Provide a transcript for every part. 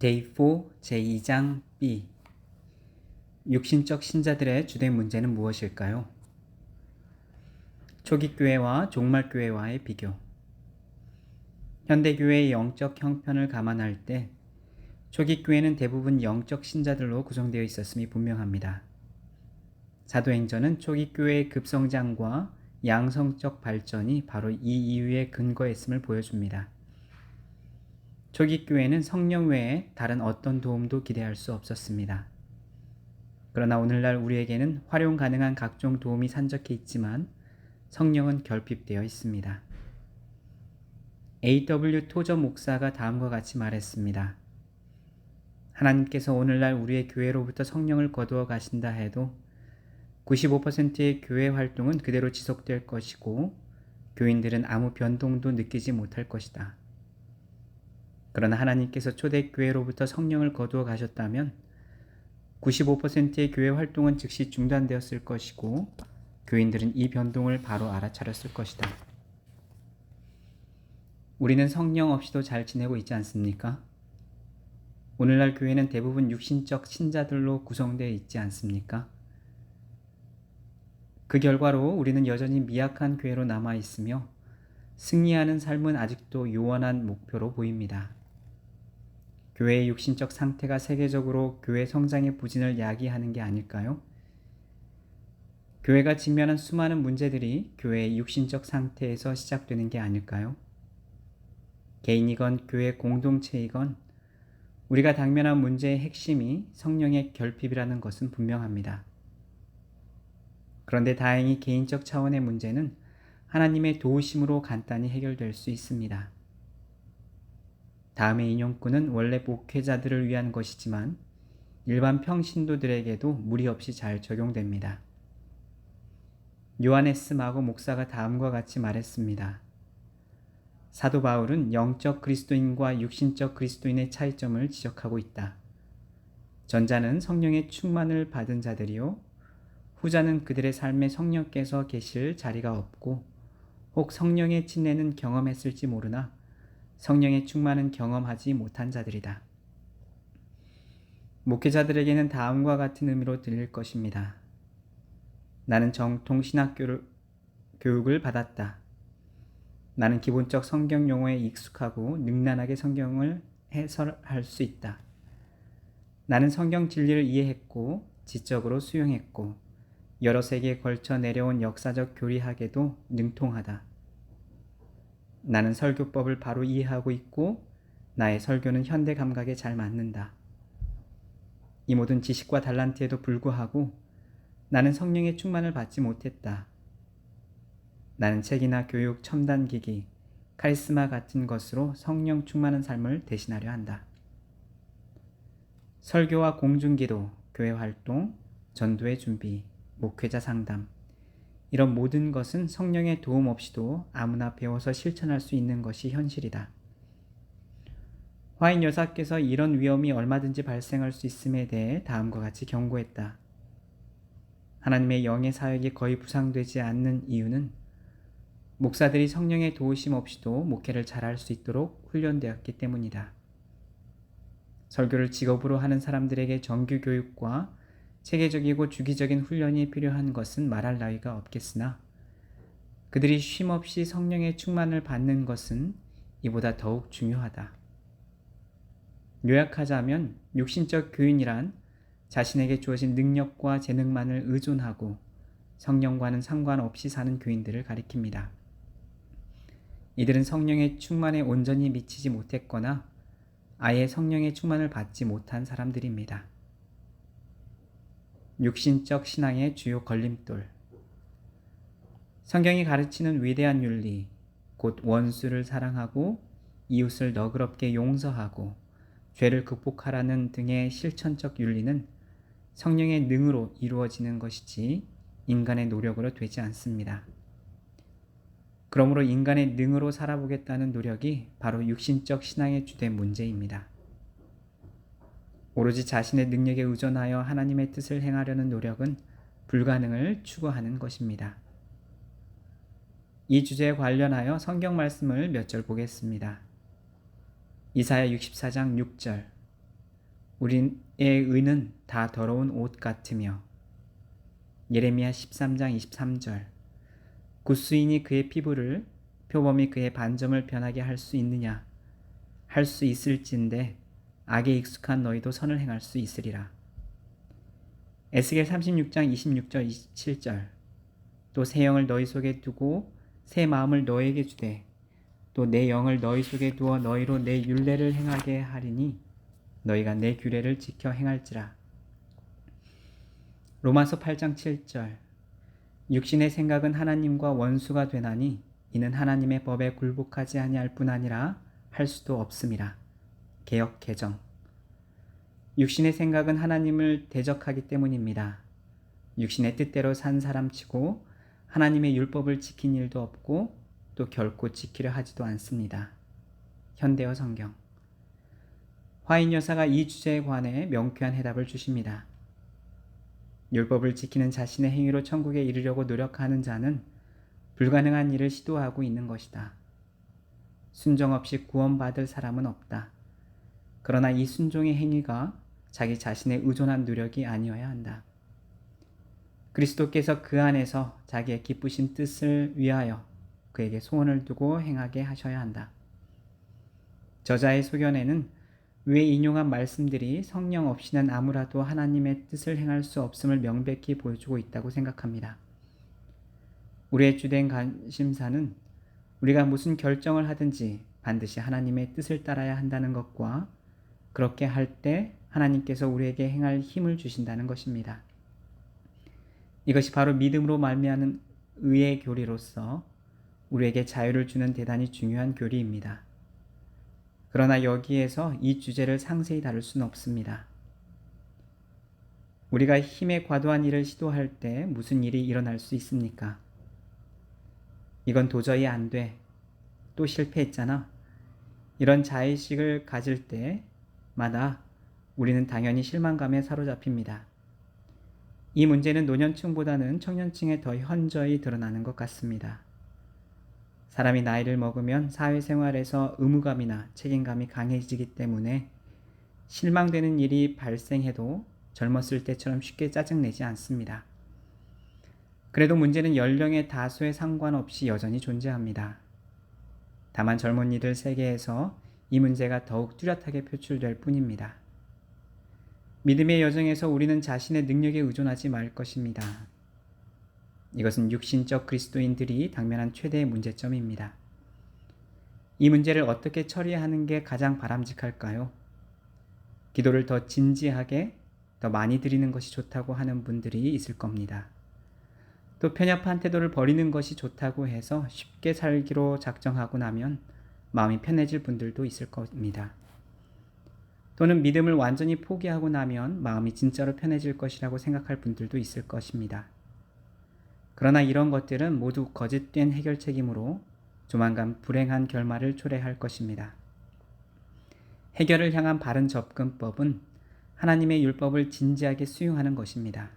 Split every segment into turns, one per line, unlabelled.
데이 4 제2장 B. 육신적 신자들의 주된 문제는 무엇일까요? 초기 교회와 종말 교회와의 비교. 현대 교회의 영적 형편을 감안할 때 초기 교회는 대부분 영적 신자들로 구성되어 있었음이 분명합니다. 사도행전은 초기 교회의 급성장과 양성적 발전이 바로 이 이유에 근거했음을 보여줍니다. 초기 교회는 성령 외에 다른 어떤 도움도 기대할 수 없었습니다. 그러나 오늘날 우리에게는 활용 가능한 각종 도움이 산적해 있지만 성령은 결핍되어 있습니다. A.W. 토저 목사가 다음과 같이 말했습니다. 하나님께서 오늘날 우리의 교회로부터 성령을 거두어 가신다 해도 95%의 교회 활동은 그대로 지속될 것이고 교인들은 아무 변동도 느끼지 못할 것이다. 그러나 하나님께서 초대교회로부터 성령을 거두어 가셨다면 95%의 교회 활동은 즉시 중단되었을 것이고 교인들은 이 변동을 바로 알아차렸을 것이다. 우리는 성령 없이도 잘 지내고 있지 않습니까? 오늘날 교회는 대부분 육신적 신자들로 구성되어 있지 않습니까? 그 결과로 우리는 여전히 미약한 교회로 남아 있으며 승리하는 삶은 아직도 요원한 목표로 보입니다. 교회의 육신적 상태가 세계적으로 교회 성장의 부진을 야기하는 게 아닐까요? 교회가 직면한 수많은 문제들이 교회의 육신적 상태에서 시작되는 게 아닐까요? 개인이건 교회 공동체이건 우리가 당면한 문제의 핵심이 성령의 결핍이라는 것은 분명합니다. 그런데 다행히 개인적 차원의 문제는 하나님의 도우심으로 간단히 해결될 수 있습니다. 다음의 인용구는 원래 목회자들을 위한 것이지만 일반 평신도들에게도 무리 없이 잘 적용됩니다. 요하네스 마고 목사가 다음과 같이 말했습니다. 사도 바울은 영적 그리스도인과 육신적 그리스도인의 차이점을 지적하고 있다. 전자는 성령의 충만을 받은 자들이요 후자는 그들의 삶에 성령께서 계실 자리가 없고 혹 성령의 친애는 경험했을지 모르나 성령의 충만은 경험하지 못한 자들이다. 목회자들에게는 다음과 같은 의미로 들릴 것입니다. 나는 정통 신학 교육을 받았다. 나는 기본적 성경 용어에 익숙하고 능란하게 성경을 해설할 수 있다. 나는 성경 진리를 이해했고 지적으로 수용했고 여러 세기에 걸쳐 내려온 역사적 교리학에도 능통하다. 나는 설교법을 바로 이해하고 있고 나의 설교는 현대 감각에 잘 맞는다. 이 모든 지식과 달란트에도 불구하고 나는 성령의 충만을 받지 못했다. 나는 책이나 교육, 첨단기기, 카리스마 같은 것으로 성령 충만한 삶을 대신하려 한다. 설교와 공중기도, 교회 활동, 전도의 준비, 목회자 상담 이런 모든 것은 성령의 도움 없이도 아무나 배워서 실천할 수 있는 것이 현실이다. 화인 여사께서 이런 위험이 얼마든지 발생할 수 있음에 대해 다음과 같이 경고했다. 하나님의 영의 사역이 거의 부상되지 않는 이유는 목사들이 성령의 도우심 없이도 목회를 잘할 수 있도록 훈련되었기 때문이다. 설교를 직업으로 하는 사람들에게 정규 교육과 체계적이고 주기적인 훈련이 필요한 것은 말할 나위가 없겠으나 그들이 쉼없이 성령의 충만을 받는 것은 이보다 더욱 중요하다. 요약하자면 육신적 교인이란 자신에게 주어진 능력과 재능만을 의존하고 성령과는 상관없이 사는 교인들을 가리킵니다. 이들은 성령의 충만에 온전히 미치지 못했거나 아예 성령의 충만을 받지 못한 사람들입니다. 육신적 신앙의 주요 걸림돌. 성경이 가르치는 위대한 윤리, 곧 원수를 사랑하고 이웃을 너그럽게 용서하고 죄를 극복하라는 등의 실천적 윤리는 성령의 능으로 이루어지는 것이지 인간의 노력으로 되지 않습니다. 그러므로 인간의 능으로 살아보겠다는 노력이 바로 육신적 신앙의 주된 문제입니다. 오로지 자신의 능력에 의존하여 하나님의 뜻을 행하려는 노력은 불가능을 추구하는 것입니다. 이 주제에 관련하여 성경 말씀을 몇 절 보겠습니다. 이사야 64장 6절. 우리의 의는 다 더러운 옷 같으며. 예레미야 13장 23절. 굿수인이 그의 피부를, 표범이 그의 반점을 변하게 할 수 있느냐? 할 수 있을진데 악에 익숙한 너희도 선을 행할 수 있으리라. 에스겔 36장 26절 27절. 또 새 영을 너희 속에 두고 새 마음을 너희에게 주되 또 내 영을 너희 속에 두어 너희로 내 율례를 행하게 하리니 너희가 내 규례를 지켜 행할지라. 로마서 8장 7절. 육신의 생각은 하나님과 원수가 되나니 이는 하나님의 법에 굴복하지 아니할 뿐 아니라 할 수도 없음이라. 개역 개정. 육신의 생각은 하나님을 대적하기 때문입니다. 육신의 뜻대로 산 사람치고 하나님의 율법을 지킨 일도 없고 또 결코 지키려 하지도 않습니다. 현대어 성경. 화인 여사가 이 주제에 관해 명쾌한 해답을 주십니다. 율법을 지키는 자신의 행위로 천국에 이르려고 노력하는 자는 불가능한 일을 시도하고 있는 것이다. 순종 없이 구원받을 사람은 없다. 그러나 이 순종의 행위가 자기 자신의 의존한 노력이 아니어야 한다. 그리스도께서 그 안에서 자기의 기쁘신 뜻을 위하여 그에게 소원을 두고 행하게 하셔야 한다. 저자의 소견에는 위에 인용한 말씀들이 성령 없이는 아무라도 하나님의 뜻을 행할 수 없음을 명백히 보여주고 있다고 생각합니다. 우리의 주된 관심사는 우리가 무슨 결정을 하든지 반드시 하나님의 뜻을 따라야 한다는 것과 그렇게 할 때 하나님께서 우리에게 행할 힘을 주신다는 것입니다. 이것이 바로 믿음으로 말미암은 의의 교리로서 우리에게 자유를 주는 대단히 중요한 교리입니다. 그러나 여기에서 이 주제를 상세히 다룰 수는 없습니다. 우리가 힘에 과도한 일을 시도할 때 무슨 일이 일어날 수 있습니까? 이건 도저히 안 돼. 또 실패했잖아. 이런 자의식을 가질 때마다 우리는 당연히 실망감에 사로잡힙니다. 이 문제는 노년층보다는 청년층에 더 현저히 드러나는 것 같습니다. 사람이 나이를 먹으면 사회생활에서 의무감이나 책임감이 강해지기 때문에 실망되는 일이 발생해도 젊었을 때처럼 쉽게 짜증내지 않습니다. 그래도 문제는 연령의 다수에 상관없이 여전히 존재합니다. 다만 젊은이들 세계에서 이 문제가 더욱 뚜렷하게 표출될 뿐입니다. 믿음의 여정에서 우리는 자신의 능력에 의존하지 말 것입니다. 이것은 육신적 그리스도인들이 당면한 최대의 문제점입니다. 이 문제를 어떻게 처리하는 게 가장 바람직할까요? 기도를 더 진지하게, 더 많이 드리는 것이 좋다고 하는 분들이 있을 겁니다. 또 편협한 태도를 버리는 것이 좋다고 해서 쉽게 살기로 작정하고 나면 마음이 편해질 분들도 있을 겁니다. 또는 믿음을 완전히 포기하고 나면 마음이 진짜로 편해질 것이라고 생각할 분들도 있을 것입니다. 그러나 이런 것들은 모두 거짓된 해결책이므로 조만간 불행한 결말을 초래할 것입니다. 해결을 향한 바른 접근법은 하나님의 율법을 진지하게 수용하는 것입니다.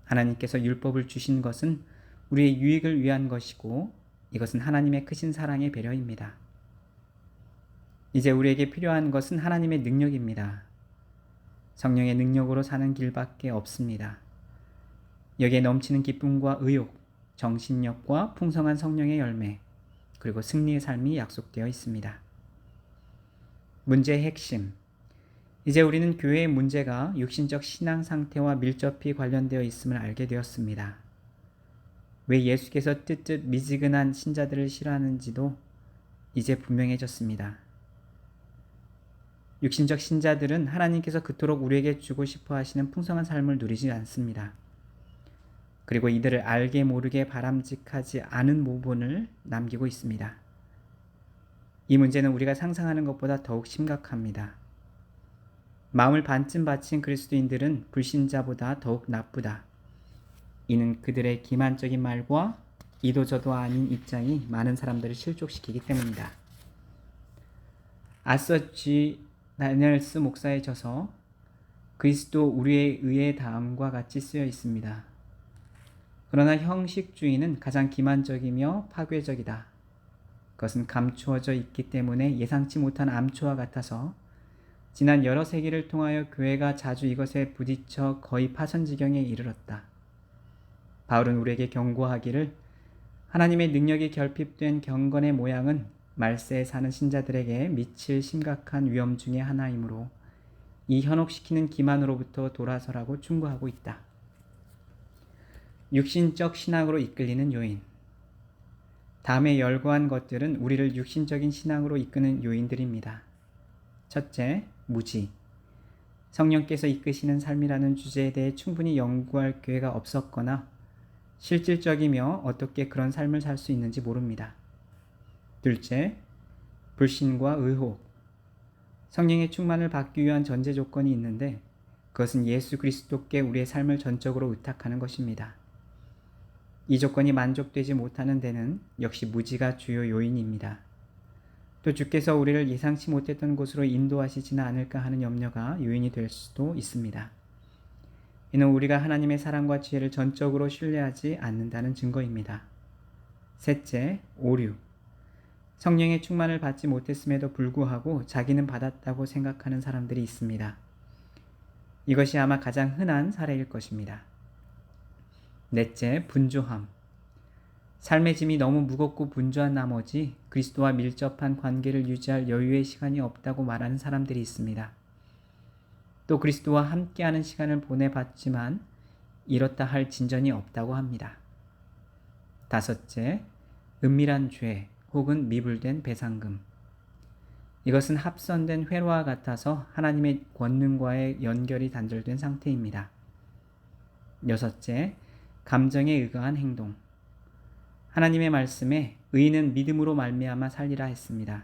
하나님께서 율법을 주신 것은 우리의 유익을 위한 것이고 이것은 하나님의 크신 사랑의 배려입니다. 이제 우리에게 필요한 것은 하나님의 능력입니다. 성령의 능력으로 사는 길밖에 없습니다. 여기에 넘치는 기쁨과 의욕, 정신력과 풍성한 성령의 열매, 그리고 승리의 삶이 약속되어 있습니다. 문제의 핵심. 이제 우리는 교회의 문제가 육신적 신앙 상태와 밀접히 관련되어 있음을 알게 되었습니다. 왜 예수께서 뜨뜻 미지근한 신자들을 싫어하는지도 이제 분명해졌습니다. 육신적 신자들은 하나님께서 그토록 우리에게 주고 싶어 하시는 풍성한 삶을 누리지 않습니다. 그리고 이들을 알게 모르게 바람직하지 않은 모본을 남기고 있습니다. 이 문제는 우리가 상상하는 것보다 더욱 심각합니다. 마음을 반쯤 바친 그리스도인들은 불신자보다 더욱 나쁘다. 이는 그들의 기만적인 말과 이도저도 아닌 입장이 많은 사람들을 실족시키기 때문이다. 아서 G. 다니엘스 목사의 저서 그리스도 우리의 의에 다음과 같이 쓰여 있습니다. 그러나 형식주의는 가장 기만적이며 파괴적이다. 그것은 감추어져 있기 때문에 예상치 못한 암초와 같아서 지난 여러 세기를 통하여 교회가 자주 이것에 부딪혀 거의 파선 지경에 이르렀다. 바울은 우리에게 경고하기를 하나님의 능력이 결핍된 경건의 모양은 말세에 사는 신자들에게 미칠 심각한 위험 중의 하나이므로 이 현혹시키는 기만으로부터 돌아서라고 충고하고 있다. 육신적 신앙으로 이끌리는 요인. 다음에 열거한 것들은 우리를 육신적인 신앙으로 이끄는 요인들입니다. 첫째, 무지. 성령께서 이끄시는 삶이라는 주제에 대해 충분히 연구할 기회가 없었거나 실질적이며 어떻게 그런 삶을 살 수 있는지 모릅니다. 둘째, 불신과 의혹. 성령의 충만을 받기 위한 전제 조건이 있는데 그것은 예수 그리스도께 우리의 삶을 전적으로 의탁하는 것입니다. 이 조건이 만족되지 못하는 데는 역시 무지가 주요 요인입니다. 또 주께서 우리를 예상치 못했던 곳으로 인도하시지는 않을까 하는 염려가 요인이 될 수도 있습니다. 이는 우리가 하나님의 사랑과 지혜를 전적으로 신뢰하지 않는다는 증거입니다. 셋째, 오류. 성령의 충만을 받지 못했음에도 불구하고 자기는 받았다고 생각하는 사람들이 있습니다. 이것이 아마 가장 흔한 사례일 것입니다. 넷째, 분주함. 삶의 짐이 너무 무겁고 분주한 나머지 그리스도와 밀접한 관계를 유지할 여유의 시간이 없다고 말하는 사람들이 있습니다. 또 그리스도와 함께하는 시간을 보내봤지만 이렇다 할 진전이 없다고 합니다. 다섯째, 은밀한 죄 혹은 미불된 배상금. 이것은 합선된 회로와 같아서 하나님의 권능과의 연결이 단절된 상태입니다. 여섯째, 감정에 의거한 행동. 하나님의 말씀에 의인은 믿음으로 말미암아 살리라 했습니다.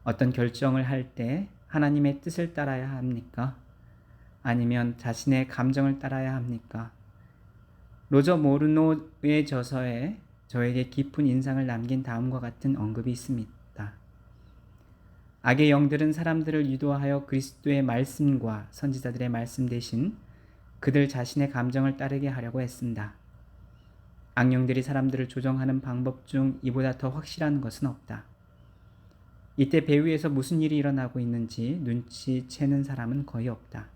어떤 결정을 할 때 하나님의 뜻을 따라야 합니까? 아니면 자신의 감정을 따라야 합니까? 로저 모르노의 저서에 저에게 깊은 인상을 남긴 다음과 같은 언급이 있습니다. 악의 영들은 사람들을 유도하여 그리스도의 말씀과 선지자들의 말씀 대신 그들 자신의 감정을 따르게 하려고 했습니다. 악령들이 사람들을 조정하는 방법 중 이보다 더 확실한 것은 없다. 이때 배 위에서 무슨 일이 일어나고 있는지 눈치채는 사람은 거의 없다.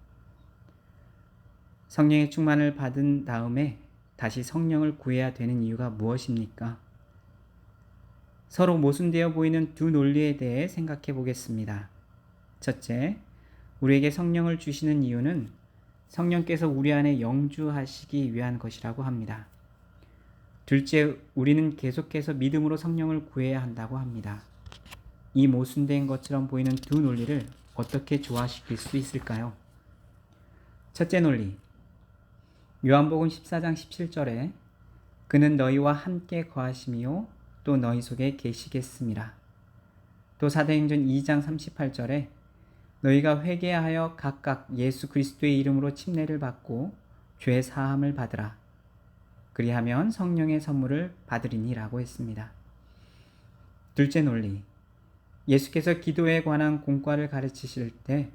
성령의 충만을 받은 다음에 다시 성령을 구해야 되는 이유가 무엇입니까? 서로 모순되어 보이는 두 논리에 대해 생각해 보겠습니다. 첫째, 우리에게 성령을 주시는 이유는 성령께서 우리 안에 영주하시기 위한 것이라고 합니다. 둘째, 우리는 계속해서 믿음으로 성령을 구해야 한다고 합니다. 이 모순된 것처럼 보이는 두 논리를 어떻게 조화시킬 수 있을까요? 첫째 논리. 요한복음 14장 17절에 그는 너희와 함께 거하시며 또 너희 속에 계시겠음이라. 또 사도행전 2장 38절에 너희가 회개하여 각각 예수 그리스도의 이름으로 침례를 받고 죄 사함을 받으라. 그리하면 성령의 선물을 받으리니라고 했습니다. 둘째 논리. 예수께서 기도에 관한 공과를 가르치실 때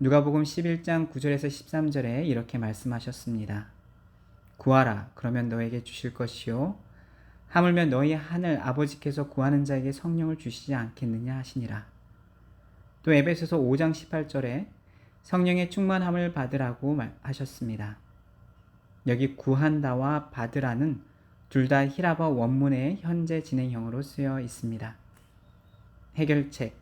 누가복음 11장 9절에서 13절에 이렇게 말씀하셨습니다. 구하라 그러면 너에게 주실 것이요 하물며 너희 하늘 아버지께서 구하는 자에게 성령을 주시지 않겠느냐 하시니라. 또 에베소서 5장 18절에 성령의 충만함을 받으라고 하셨습니다. 여기 구한다와 받으라는 둘 다 히라버 원문의 현재 진행형으로 쓰여 있습니다. 해결책.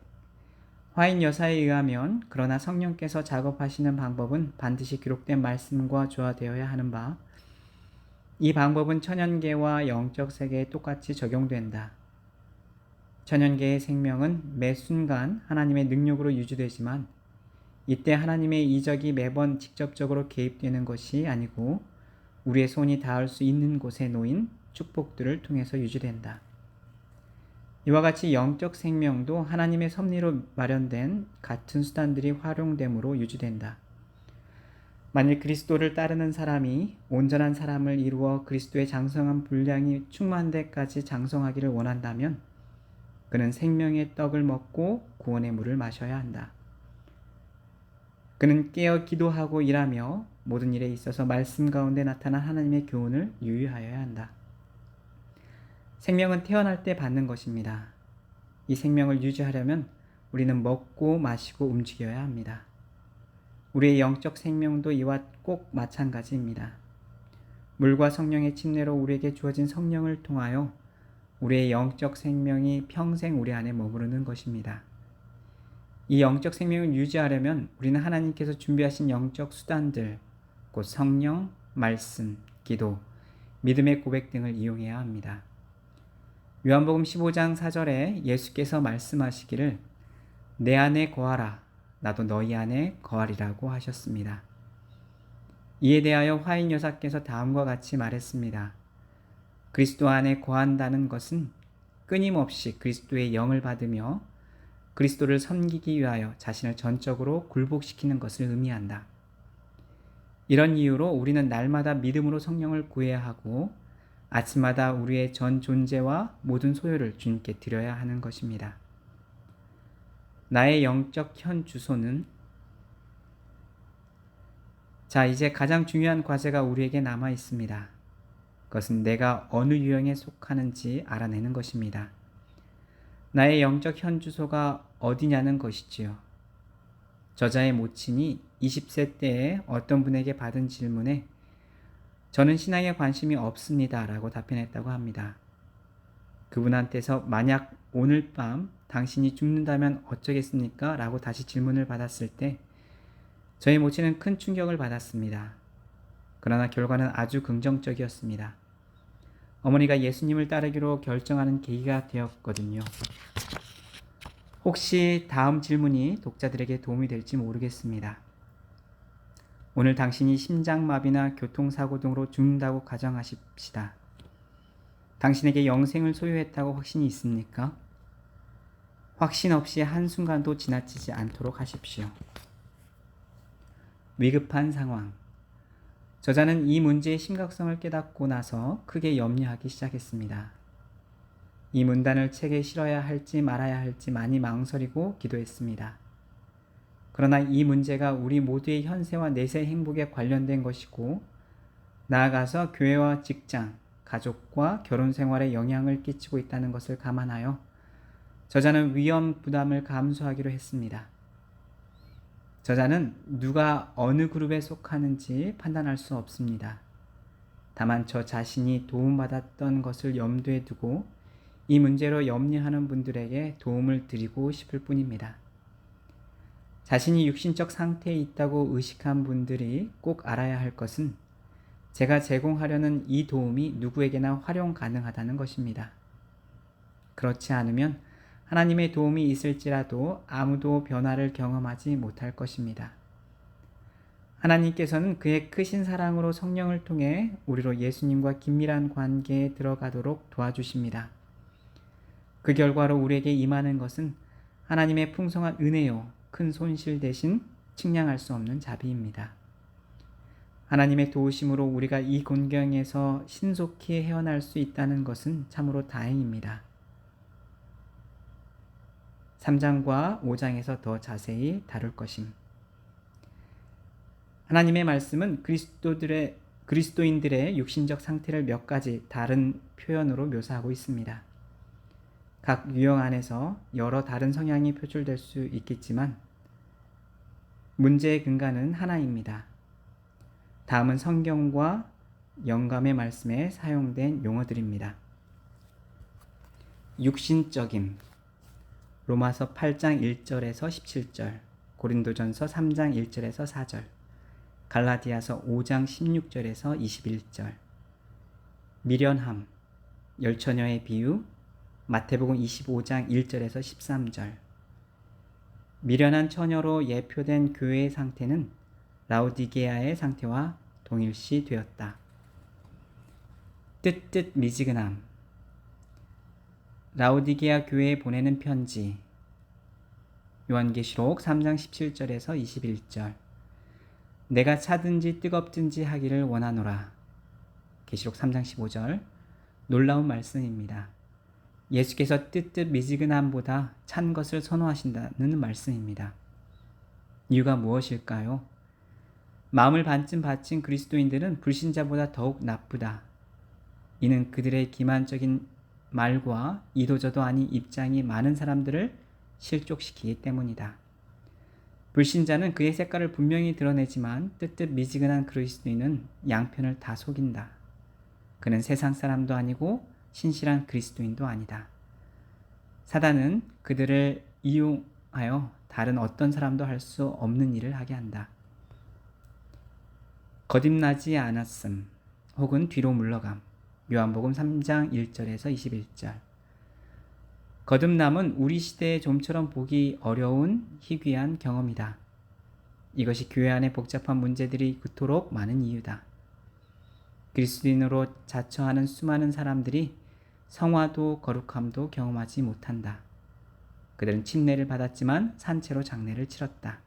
화인 여사에 의하면 그러나 성령께서 작업하시는 방법은 반드시 기록된 말씀과 조화되어야 하는 바, 이 방법은 천연계와 영적 세계에 똑같이 적용된다. 천연계의 생명은 매 순간 하나님의 능력으로 유지되지만 이때 하나님의 이적이 매번 직접적으로 개입되는 것이 아니고 우리의 손이 닿을 수 있는 곳에 놓인 축복들을 통해서 유지된다. 이와 같이 영적 생명도 하나님의 섭리로 마련된 같은 수단들이 활용됨으로 유지된다. 만일 그리스도를 따르는 사람이 온전한 사람을 이루어 그리스도의 장성한 분량이 충만한 데까지 장성하기를 원한다면 그는 생명의 떡을 먹고 구원의 물을 마셔야 한다. 그는 깨어 기도하고 일하며 모든 일에 있어서 말씀 가운데 나타난 하나님의 교훈을 유의하여야 한다. 생명은 태어날 때 받는 것입니다. 이 생명을 유지하려면 우리는 먹고 마시고 움직여야 합니다. 우리의 영적 생명도 이와 꼭 마찬가지입니다. 물과 성령의 침례로 우리에게 주어진 성령을 통하여 우리의 영적 생명이 평생 우리 안에 머무르는 것입니다. 이 영적 생명을 유지하려면 우리는 하나님께서 준비하신 영적 수단들, 곧 성령, 말씀, 기도, 믿음의 고백 등을 이용해야 합니다. 요한복음 15장 4절에 예수께서 말씀하시기를 내 안에 거하라, 나도 너희 안에 거하리라고 하셨습니다. 이에 대하여 화인 여사께서 다음과 같이 말했습니다. 그리스도 안에 거한다는 것은 끊임없이 그리스도의 영을 받으며 그리스도를 섬기기 위하여 자신을 전적으로 굴복시키는 것을 의미한다. 이런 이유로 우리는 날마다 믿음으로 성령을 구해야 하고 아침마다 우리의 전 존재와 모든 소유를 주님께 드려야 하는 것입니다. 나의 영적 현 주소는 이제 가장 중요한 과제가 우리에게 남아 있습니다. 그것은 내가 어느 유형에 속하는지 알아내는 것입니다. 나의 영적 현 주소가 어디냐는 것이지요. 저자의 모친이 20세 때에 어떤 분에게 받은 질문에 저는 신앙에 관심이 없습니다 라고 답변했다고 합니다. 그분한테서 만약 오늘 밤 당신이 죽는다면 어쩌겠습니까? 라고 다시 질문을 받았을 때 저의 모친은 큰 충격을 받았습니다. 그러나 결과는 아주 긍정적이었습니다. 어머니가 예수님을 따르기로 결정하는 계기가 되었거든요. 혹시 다음 질문이 독자들에게 도움이 될지 모르겠습니다. 오늘 당신이 심장마비나 교통사고 등으로 죽는다고 가정하십시다. 당신에게 영생을 소유했다고 확신이 있습니까? 확신 없이 한순간도 지나치지 않도록 하십시오. 위급한 상황. 저자는 이 문제의 심각성을 깨닫고 나서 크게 염려하기 시작했습니다. 이 문단을 책에 실어야 할지 말아야 할지 많이 망설이고 기도했습니다. 그러나 이 문제가 우리 모두의 현세와 내세 행복에 관련된 것이고 나아가서 교회와 직장, 가족과 결혼 생활에 영향을 끼치고 있다는 것을 감안하여 저자는 위험 부담을 감수하기로 했습니다. 저자는 누가 어느 그룹에 속하는지 판단할 수 없습니다. 다만 저 자신이 도움받았던 것을 염두에 두고 이 문제로 염려하는 분들에게 도움을 드리고 싶을 뿐입니다. 자신이 육신적 상태에 있다고 의식한 분들이 꼭 알아야 할 것은 제가 제공하려는 이 도움이 누구에게나 활용 가능하다는 것입니다. 그렇지 않으면 하나님의 도움이 있을지라도 아무도 변화를 경험하지 못할 것입니다. 하나님께서는 그의 크신 사랑으로 성령을 통해 우리로 예수님과 긴밀한 관계에 들어가도록 도와주십니다. 그 결과로 우리에게 임하는 것은 하나님의 풍성한 은혜요, 큰 손실 대신 측량할 수 없는 자비입니다. 하나님의 도우심으로 우리가 이 곤경에서 신속히 헤어날 수 있다는 것은 참으로 다행입니다. 3장과 5장에서 더 자세히 다룰 것임. 하나님의 말씀은 그리스도인들의 육신적 상태를 몇 가지 다른 표현으로 묘사하고 있습니다. 각 유형 안에서 여러 다른 성향이 표출될 수 있겠지만 문제의 근간은 하나입니다. 다음은 성경과 영감의 말씀에 사용된 용어들입니다. 육신적임. 로마서 8장 1절에서 17절, 고린도전서 3장 1절에서 4절, 갈라디아서 5장 16절에서 21절. 미련함, 열처녀의 비유, 마태복음 25장 1절에서 13절. 미련한 처녀로 예표된 교회의 상태는 라오디게아의 상태와 동일시 되었다. 뜨뜻미지근함. 라오디게아 교회에 보내는 편지. 요한계시록 3장 17절에서 21절. 내가 차든지 뜨겁든지 하기를 원하노라. 계시록 3장 15절. 놀라운 말씀입니다. 예수께서 뜨뜻미지근함보다 찬 것을 선호하신다는 말씀입니다. 이유가 무엇일까요? 마음을 반쯤 바친 그리스도인들은 불신자보다 더욱 나쁘다. 이는 그들의 기만적인 말과 이도저도 아닌 입장이 많은 사람들을 실족시키기 때문이다. 불신자는 그의 색깔을 분명히 드러내지만 뜨뜻 미지근한 그리스도인은 양편을 다 속인다. 그는 세상 사람도 아니고 신실한 그리스도인도 아니다. 사단은 그들을 이용하여 다른 어떤 사람도 할 수 없는 일을 하게 한다. 거듭나지 않았음 혹은 뒤로 물러감. 요한복음 3장 1절에서 21절. 거듭남은 우리 시대에 좀처럼 보기 어려운 희귀한 경험이다. 이것이 교회 안에 복잡한 문제들이 그토록 많은 이유다. 그리스도인으로 자처하는 수많은 사람들이 성화도 거룩함도 경험하지 못한다. 그들은 침례를 받았지만 산채로 장례를 치렀다.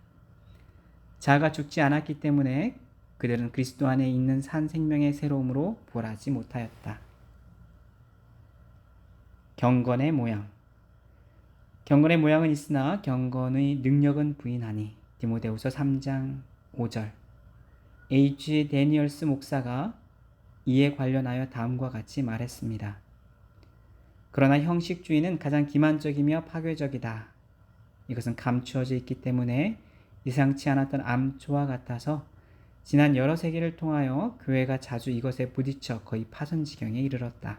자아가 죽지 않았기 때문에 그들은 그리스도 안에 있는 산 생명의 새로움으로 부활하지 못하였다. 경건의 모양. 경건의 모양은 있으나 경건의 능력은 부인하니. 디모데후서 3장 5절. H. 데니얼스 목사가 이에 관련하여 다음과 같이 말했습니다. 그러나 형식주의는 가장 기만적이며 파괴적이다. 이것은 감추어져 있기 때문에 예상치 않았던 암초와 같아서 지난 여러 세기를 통하여 교회가 자주 이것에 부딪혀 거의 파손 지경에 이르렀다.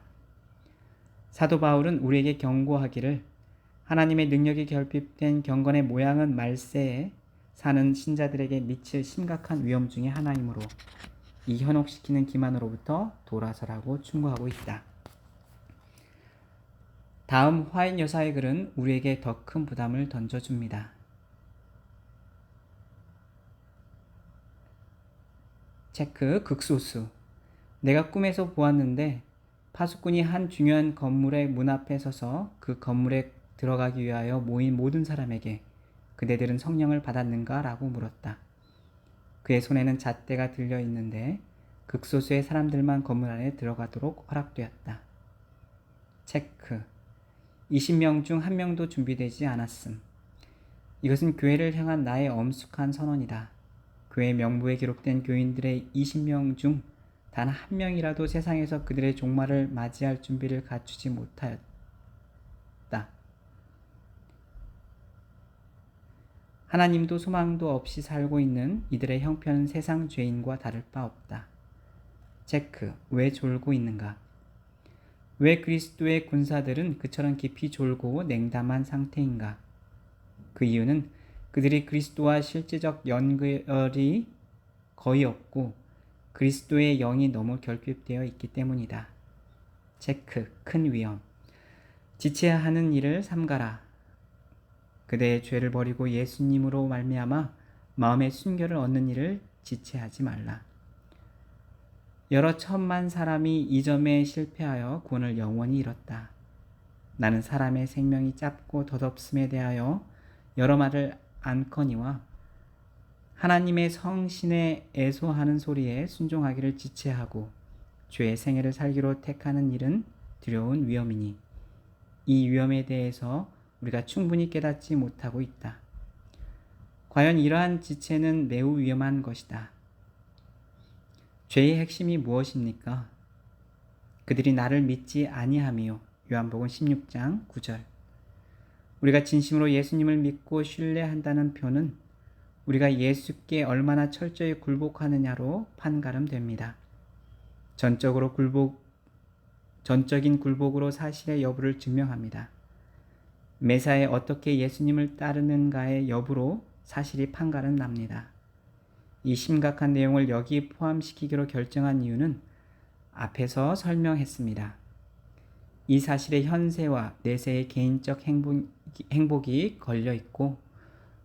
사도 바울은 우리에게 경고하기를 하나님의 능력이 결핍된 경건의 모양은 말세에 사는 신자들에게 미칠 심각한 위험 중의 하나이므로 이 현혹시키는 기만으로부터 돌아서라고 충고하고 있다. 다음 화인 여사의 글은 우리에게 더 큰 부담을 던져줍니다. 체크. 극소수. 내가 꿈에서 보았는데 파수꾼이 한 중요한 건물의 문 앞에 서서 그 건물에 들어가기 위하여 모인 모든 사람에게 그대들은 성령을 받았는가? 라고 물었다. 그의 손에는 잣대가 들려 있는데 극소수의 사람들만 건물 안에 들어가도록 허락되었다. 체크. 20명 중 1명도 준비되지 않았음. 이것은 교회를 향한 나의 엄숙한 선언이다. 교회 명부에 기록된 교인들의 20명 중 단 1명이라도 세상에서 그들의 종말을 맞이할 준비를 갖추지 못하였다. 하나님도 소망도 없이 살고 있는 이들의 형편은 세상 죄인과 다를 바 없다. 체크. 왜 졸고 있는가? 왜 그리스도의 군사들은 그처럼 깊이 졸고 냉담한 상태인가? 그 이유는 그들이 그리스도와 실제적 연결이 거의 없고 그리스도의 영이 너무 결핍되어 있기 때문이다. 체크. 큰 위험. 지체하는 일을 삼가라. 그대의 죄를 버리고 예수님으로 말미암아 마음의 순결을 얻는 일을 지체하지 말라. 여러 천만 사람이 이 점에 실패하여 구원을 영원히 잃었다. 나는 사람의 생명이 짧고 덧없음에 대하여 여러 말을 않거니와 하나님의 성신에 애소하는 소리에 순종하기를 지체하고 죄의 생애를 살기로 택하는 일은 두려운 위험이니 이 위험에 대해서 우리가 충분히 깨닫지 못하고 있다. 과연 이러한 지체는 매우 위험한 것이다. 죄의 핵심이 무엇입니까? 그들이 나를 믿지 아니하며. 요한복음 16장 9절. 우리가 진심으로 예수님을 믿고 신뢰한다는 표는 우리가 예수께 얼마나 철저히 굴복하느냐로 판가름됩니다. 전적인 굴복으로 사실의 여부를 증명합니다. 매사에 어떻게 예수님을 따르는가의 여부로 사실이 판가름 납니다. 이 심각한 내용을 여기 포함시키기로 결정한 이유는 앞에서 설명했습니다. 이 사실의 현세와 내세의 개인적 행복이 걸려 있고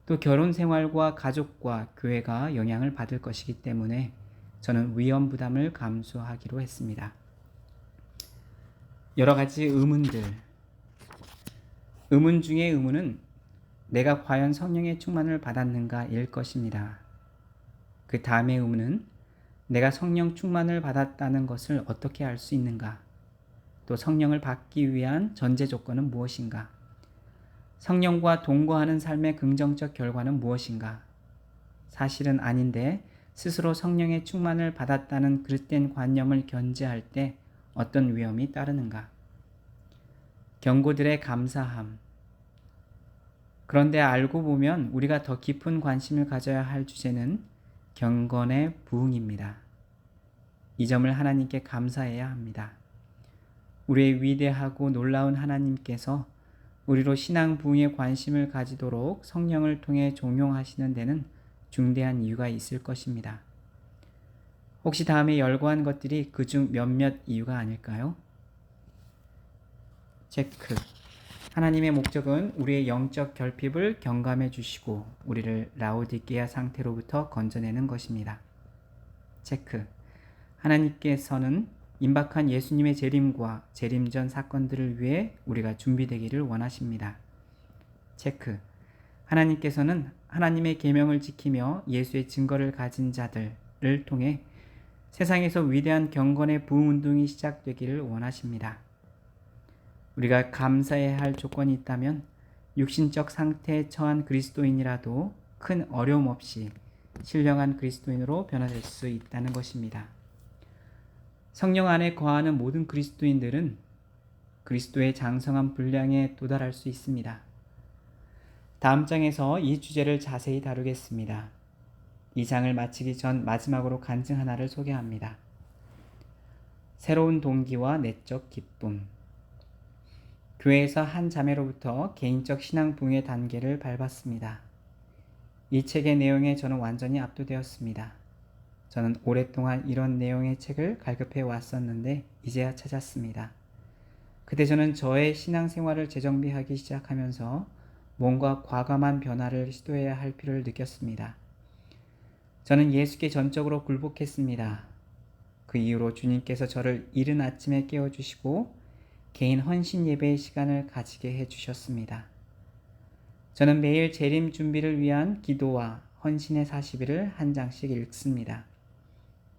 또 결혼 생활과 가족과 교회가 영향을 받을 것이기 때문에 저는 위험 부담을 감수하기로 했습니다. 여러 가지 의문들. 의문 중의 의문은 내가 과연 성령의 충만을 받았는가일 것입니다. 그 다음의 의문은 내가 성령 충만을 받았다는 것을 어떻게 알 수 있는가? 또 성령을 받기 위한 전제 조건은 무엇인가? 성령과 동거하는 삶의 긍정적 결과는 무엇인가? 사실은 아닌데 스스로 성령의 충만을 받았다는 그릇된 관념을 견제할 때 어떤 위험이 따르는가? 경고들의 감사함. 그런데 알고 보면 우리가 더 깊은 관심을 가져야 할 주제는 경건의 부흥입니다. 이 점을 하나님께 감사해야 합니다. 우리의 위대하고 놀라운 하나님께서 우리로 신앙 부흥에 관심을 가지도록 성령을 통해 종용하시는 데는 중대한 이유가 있을 것입니다. 혹시 다음에 열거한 것들이 그중 몇몇 이유가 아닐까요? 체크. 하나님의 목적은 우리의 영적 결핍을 경감해 주시고 우리를 라오디게아 상태로부터 건져내는 것입니다. 체크. 하나님께서는 임박한 예수님의 재림과 재림 전 사건들을 위해 우리가 준비되기를 원하십니다. 체크. 하나님께서는 하나님의 계명을 지키며 예수의 증거를 가진 자들을 통해 세상에서 위대한 경건의 부흥운동이 시작되기를 원하십니다. 우리가 감사해야 할 조건이 있다면 육신적 상태에 처한 그리스도인이라도 큰 어려움 없이 신령한 그리스도인으로 변화될 수 있다는 것입니다. 성령 안에 거하는 모든 그리스도인들은 그리스도의 장성한 분량에 도달할 수 있습니다. 다음 장에서 이 주제를 자세히 다루겠습니다. 이 장을 마치기 전 마지막으로 간증 하나를 소개합니다. 새로운 동기와 내적 기쁨. 교회에서 한 자매로부터 개인적 신앙 부흥의 단계를 밟았습니다. 이 책의 내용에 저는 완전히 압도되었습니다. 저는 오랫동안 이런 내용의 책을 갈급해 왔었는데 이제야 찾았습니다. 그때 저는 저의 신앙생활을 재정비하기 시작하면서 뭔가 과감한 변화를 시도해야 할 필요를 느꼈습니다. 저는 예수께 전적으로 굴복했습니다. 그 이후로 주님께서 저를 이른 아침에 깨워주시고 개인 헌신 예배의 시간을 가지게 해주셨습니다. 저는 매일 재림 준비를 위한 기도와 헌신의 40일을 한 장씩 읽습니다.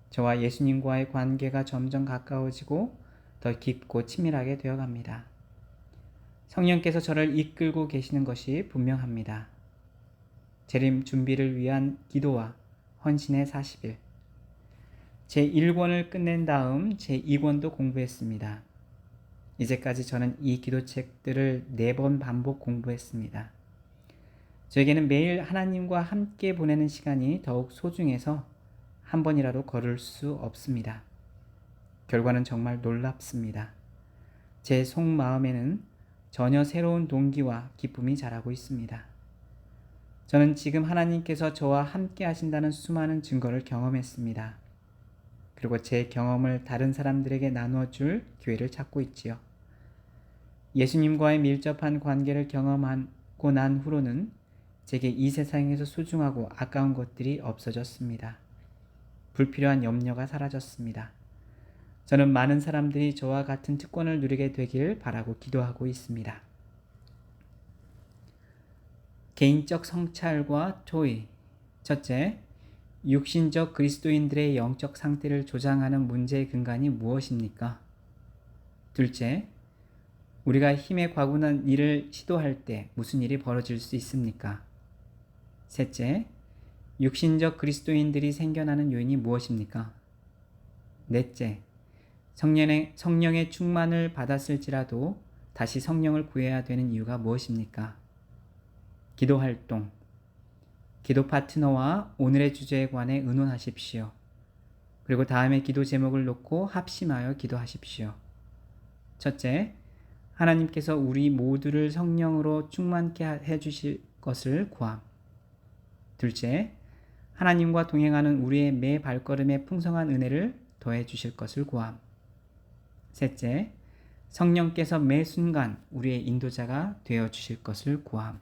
저와 예수님과의 관계가 점점 가까워지고 더 깊고 치밀하게 되어갑니다. 성령께서 저를 이끌고 계시는 것이 분명합니다. 재림 준비를 위한 기도와 헌신의 40일. 제1권을 끝낸 다음 제2권도 공부했습니다. 이제까지 저는 이 기도책들을 4번 반복 공부했습니다. 저에게는 매일 하나님과 함께 보내는 시간이 더욱 소중해서 한 번이라도 걸을 수 없습니다. 결과는 정말 놀랍습니다. 제 속마음에는 전혀 새로운 동기와 기쁨이 자라고 있습니다. 저는 지금 하나님께서 저와 함께 하신다는 수많은 증거를 경험했습니다. 그리고 제 경험을 다른 사람들에게 나눠줄 기회를 찾고 있지요. 예수님과의 밀접한 관계를 경험하고 난 후로는 제게 이 세상에서 소중하고 아까운 것들이 없어졌습니다. 불필요한 염려가 사라졌습니다. 저는 많은 사람들이 저와 같은 특권을 누리게 되길 바라고 기도하고 있습니다. 개인적 성찰과 토의. 첫째, 육신적 그리스도인들의 영적 상태를 조장하는 문제의 근간이 무엇입니까? 둘째, 우리가 힘에 과분한 일을 시도할 때 무슨 일이 벌어질 수 있습니까? 셋째, 육신적 그리스도인들이 생겨나는 요인이 무엇입니까? 넷째, 성령의 충만을 받았을지라도 다시 성령을 구해야 되는 이유가 무엇입니까? 기도 활동. 기도 파트너와 오늘의 주제에 관해 의논하십시오. 그리고 다음에 기도 제목을 놓고 합심하여 기도하십시오. 첫째, 하나님께서 우리 모두를 성령으로 충만케 해주실 것을 구함. 둘째, 하나님과 동행하는 우리의 매 발걸음에 풍성한 은혜를 더해 주실 것을 구함. 셋째, 성령께서 매 순간 우리의 인도자가 되어 주실 것을 구함.